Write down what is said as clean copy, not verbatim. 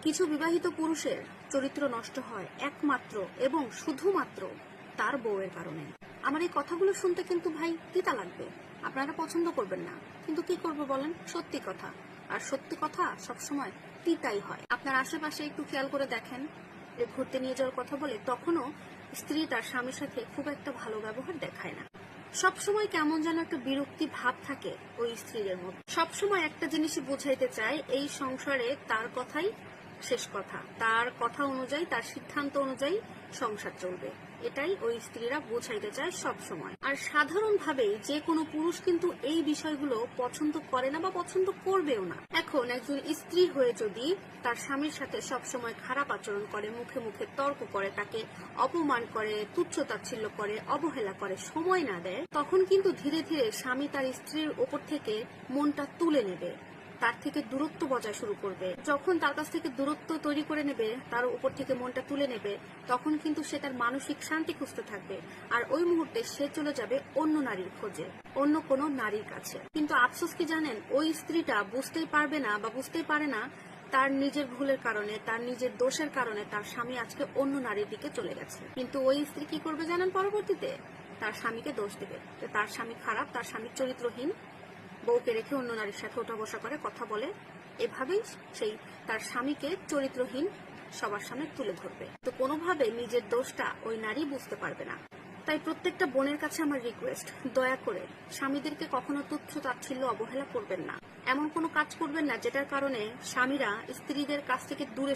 কিছু বিবাহিত পুরুষের চরিত্র নষ্ট হয় একমাত্র এবং শুধুমাত্র তার বউয়ের কারণে। আমার এই কথাগুলো শুনতে কিন্তু ভাই তিতা লাগবে, আপনারা পছন্দ করবেন না, কিন্তু কি করবো বলেন, সত্যি কথা। আর সত্যি কথা সবসময় তিতাই হয়। আপনার আশেপাশে একটু খেয়াল করে দেখেন, যে ঘুরতে নিয়ে যাওয়ার কথা বলে তখনও স্ত্রী তার স্বামীর সাথে খুব একটা ভালো ব্যবহার দেখায় না। সবসময় কেমন যেন একটা বিরক্তি ভাব থাকে ওই স্ত্রীদের মধ্যে। সবসময় একটা জিনিসই বোঝাইতে চায়, এই সংসারে তার কথাই শেষ কথা, তার কথা অনুযায়ী, তার সিদ্ধান্ত অনুযায়ী সংসার চলবে, এটাই ওই স্ত্রীরা বোঝাইতে চায় সব সময়। আর সাধারণভাবে যে কোনো পুরুষ কিন্তু এই বিষয়গুলো পছন্দ করে না বা পছন্দ করবেও না। এখন একজন স্ত্রী হয়ে যদি তার স্বামীর সাথে সব সময় খারাপ আচরণ করে, মুখে মুখে তর্ক করে, তাকে অপমান করে, তুচ্ছ-তাচ্ছিল্য করে, অবহেলা করে, সময় না দেয়, তখন কিন্তু ধীরে ধীরে স্বামী তার স্ত্রীর ওপর থেকে মনটা তুলে নেবে, তার থেকে দূরত্ব বজায় শুরু করবে। যখন তার কাছ থেকে দূরত্ব তৈরি করে নেবে, তার উপর থেকে মনটা তুলে নেবে, তখন কিন্তু সে তার মানসিক শান্তি খুঁজতে থাকবে। আর ওই মুহূর্তে সে চলে যাবে অন্য নারীর খোঁজে, অন্য কোনো নারীর কাছে। কিন্তু আফসোস কি জানেন, ওই স্ত্রীটা বুঝতেই পারবে না বা বুঝতেই পারে না তার নিজের ভুলের কারণে, তার নিজের দোষের কারণে তার স্বামী আজকে অন্য নারীর দিকে চলে গেছে। কিন্তু ওই স্ত্রী কি করবে জানেন, পরবর্তীতে তার স্বামীকে দোষ দেবে যে তার স্বামী খারাপ, তার স্বামী চরিত্রহীন, বউকে রেখে অন্য নারীর সাথে ওঠা বসা করে, কথা বলে। এভাবেই সেই তার স্বামীকে চরিত্রহীন সবার সামনে তুলে ধরবে। তো কোনোভাবে নিজের দোষটা ওই নারী বুঝতে পারবে না। তাই প্রত্যেকটা বোনের কাছে আমার রিকোয়েস্ট, দয়া করে স্বামীদেরকে কখনো তুচ্ছ তাচ্ছিল্য অবহেলা করবেন না। এমন কোনো কাজ করবেন না যেটার কারণে স্বামীরা স্ত্রীদের কাছ থেকে দূরে